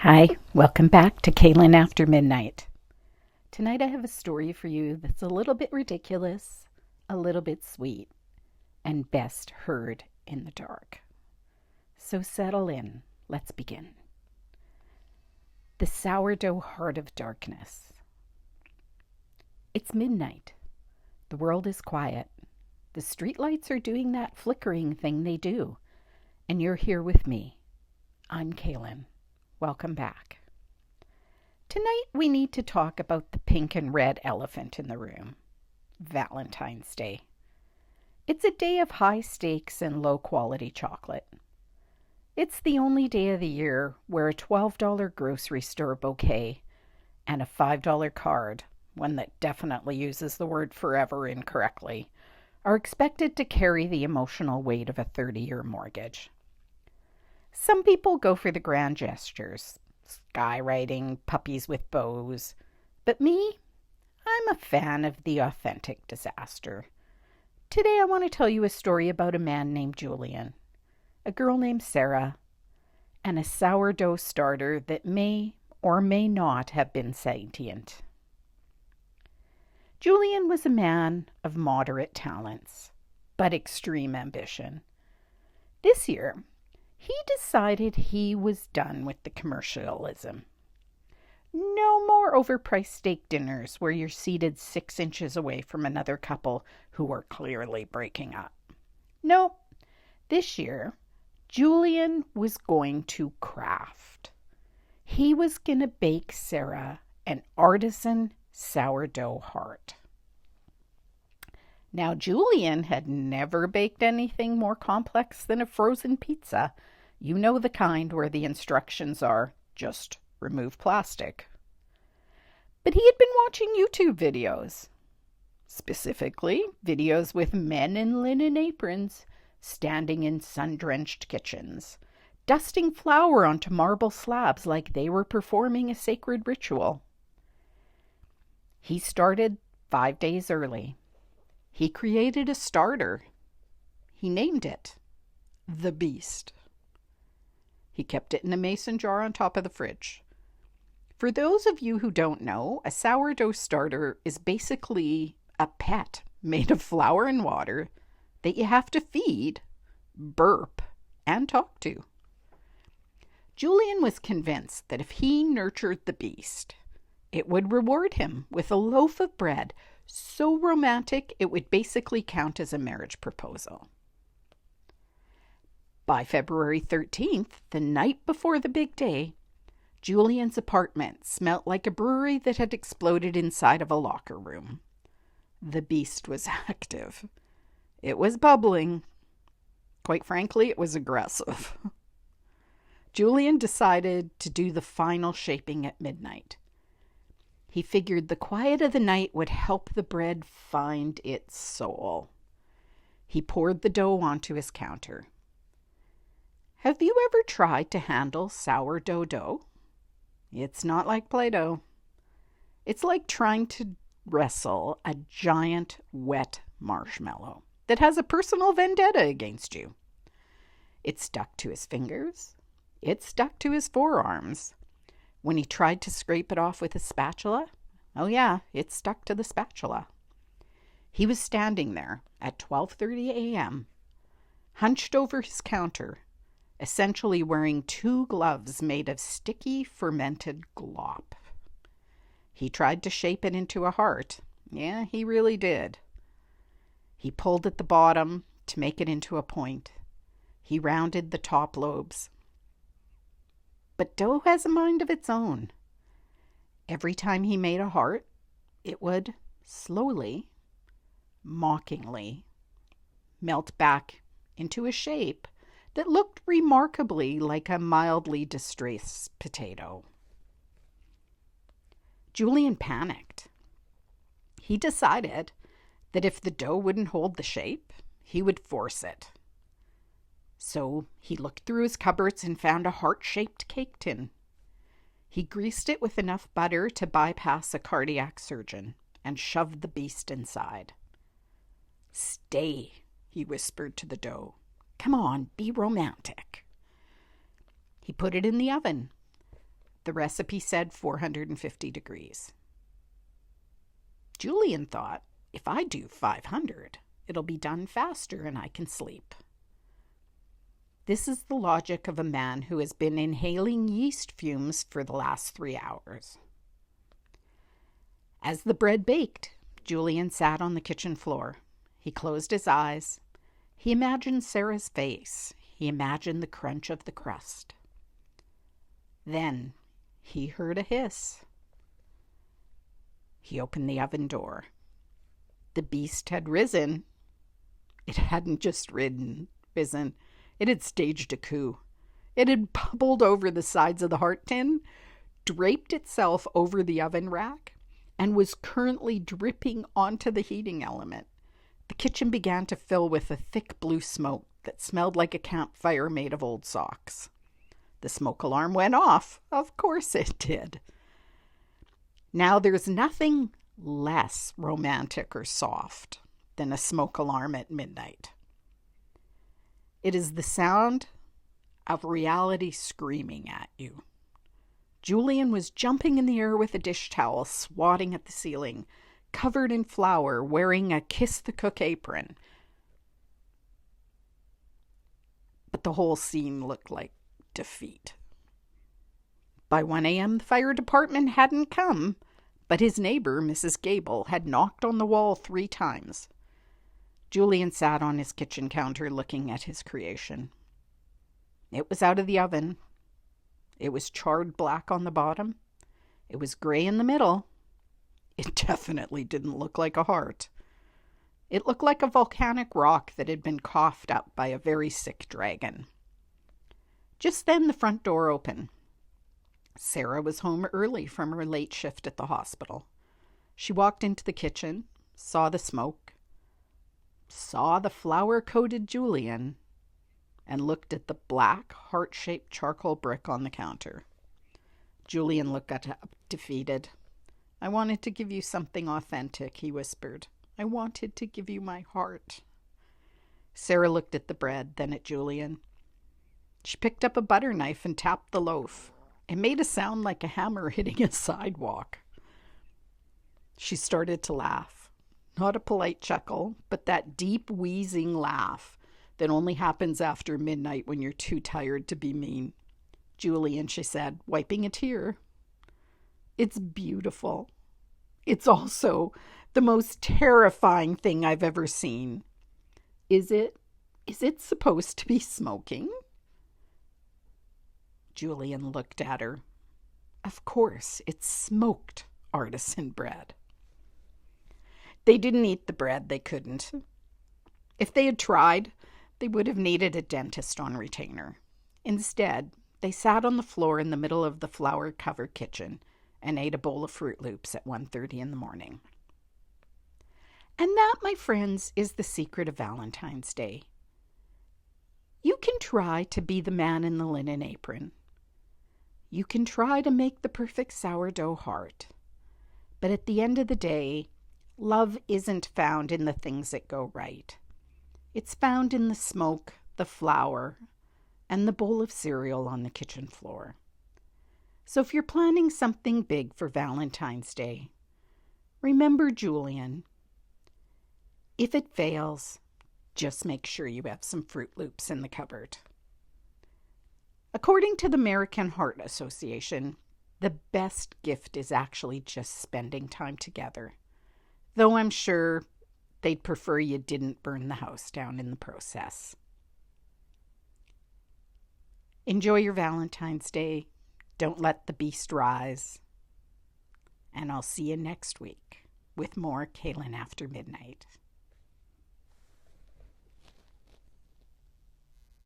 Hi, welcome back to Kalen After Midnight. Tonight I have a story for you that's a little bit ridiculous, a little bit sweet, and best heard in the dark. So settle in. Let's begin. The Sourdough Heart of Darkness. It's midnight. The world is quiet. The streetlights are doing that flickering thing they do. And you're here with me. I'm Kalen. Welcome back. Tonight we need to talk about the pink and red elephant in the room, Valentine's Day. It's a day of high stakes and low quality chocolate. It's the only day of the year where a $12 grocery store bouquet and a $5 card, one that definitely uses the word forever incorrectly, are expected to carry the emotional weight of a 30-year mortgage. Some people go for the grand gestures, skywriting, puppies with bows. But me, I'm a fan of the authentic disaster. Today I want to tell you a story about a man named Julian, a girl named Sarah, and a sourdough starter that may or may not have been sentient. Julian was a man of moderate talents, but extreme ambition. This year, he decided he was done with the commercialism. No more overpriced steak dinners where you're seated 6 inches away from another couple who are clearly breaking up. No, this year, Julian was going to craft. He was going to bake Sarah an artisan sourdough heart. Now, Julian had never baked anything more complex than a frozen pizza. You know the kind where the instructions are, just remove plastic. But he had been watching YouTube videos, specifically videos with men in linen aprons standing in sun-drenched kitchens, dusting flour onto marble slabs like they were performing a sacred ritual. He started 5 days early. He created a starter. He named it The Beast. He kept it in a mason jar on top of the fridge. For those of you who don't know, a sourdough starter is basically a pet made of flour and water that you have to feed, burp, and talk to. Julian was convinced that if he nurtured the beast, it would reward him with a loaf of bread so romantic it would basically count as a marriage proposal. By February 13th, the night before the big day, Julian's apartment smelt like a brewery that had exploded inside of a locker room. The beast was active. It was bubbling. Quite frankly, it was aggressive. Julian decided to do the final shaping at midnight. He figured the quiet of the night would help the bread find its soul. He poured the dough onto his counter. Have you ever tried to handle sourdough dough? It's not like Play-Doh. It's like trying to wrestle a giant wet marshmallow that has a personal vendetta against you. It stuck to his fingers. It stuck to his forearms. When he tried to scrape it off with a spatula, oh yeah, it stuck to the spatula. He was standing there at 12:30 a.m., hunched over his counter, essentially wearing 2 gloves made of sticky, fermented glop. He tried to shape it into a heart. Yeah, he really did. He pulled at the bottom to make it into a point. He rounded the top lobes. But dough has a mind of its own. Every time he made a heart, it would slowly, mockingly, melt back into a shape that looked remarkably like a mildly distressed potato. Julian panicked. He decided that if the dough wouldn't hold the shape, he would force it. So he looked through his cupboards and found a heart-shaped cake tin. He greased it with enough butter to bypass a cardiac surgeon and shoved the beast inside. "Stay," he whispered to the dough. "Come on, be romantic." He put it in the oven. The recipe said 450 degrees. Julian thought, if I do 500, it'll be done faster and I can sleep. This is the logic of a man who has been inhaling yeast fumes for the last 3 hours. As the bread baked, Julian sat on the kitchen floor. He closed his eyes. He imagined Sarah's face. He imagined the crunch of the crust. Then he heard a hiss. He opened the oven door. The beast had risen. It hadn't just risen. It had staged a coup. It had bubbled over the sides of the heart tin, draped itself over the oven rack, and was currently dripping onto the heating element. The kitchen began to fill with a thick blue smoke that smelled like a campfire made of old socks. The smoke alarm went off. Of course it did. Now there's nothing less romantic or soft than a smoke alarm at midnight. It is the sound of reality screaming at you. Julian was jumping in the air with a dish towel, swatting at the ceiling, covered in flour, wearing a Kiss the Cook apron. But the whole scene looked like defeat. By 1 a.m., the fire department hadn't come, but his neighbor, Mrs. Gable, had knocked on the wall 3 times. Julian sat on his kitchen counter looking at his creation. It was out of the oven. It was charred black on the bottom. It was gray in the middle. It definitely didn't look like a heart. It looked like a volcanic rock that had been coughed up by a very sick dragon. Just then the front door opened. Sarah was home early from her late shift at the hospital. She walked into the kitchen, saw the smoke, saw the flour-coated Julian, and looked at the black, heart-shaped charcoal brick on the counter. Julian looked up, defeated. "I wanted to give you something authentic," he whispered. "I wanted to give you my heart." Sarah looked at the bread, then at Julian. She picked up a butter knife and tapped the loaf. It made a sound like a hammer hitting a sidewalk. She started to laugh. Not a polite chuckle, but that deep, wheezing laugh that only happens after midnight when you're too tired to be mean. "Julian," she said, wiping a tear, "it's beautiful. It's also the most terrifying thing I've ever seen. Is it supposed to be smoking?" Julian looked at her. Of course, it's smoked artisan bread. They didn't eat the bread. They couldn't. If they had tried, they would have needed a dentist on retainer. Instead, they sat on the floor in the middle of the flour-covered kitchen and ate a bowl of Fruit Loops at 1:30 in the morning. And that, my friends, is the secret of Valentine's Day. You can try to be the man in the linen apron. You can try to make the perfect sourdough heart. But at the end of the day, love isn't found in the things that go right. It's found in the smoke, the flour, and the bowl of cereal on the kitchen floor. So if you're planning something big for Valentine's Day, remember Julian. If it fails, just make sure you have some Fruit Loops in the cupboard. According to the American Heart Association, the best gift is actually just spending time together, though I'm sure they'd prefer you didn't burn the house down in the process. Enjoy your Valentine's Day. Don't let the beast rise. And I'll see you next week with more Kalen After Midnight.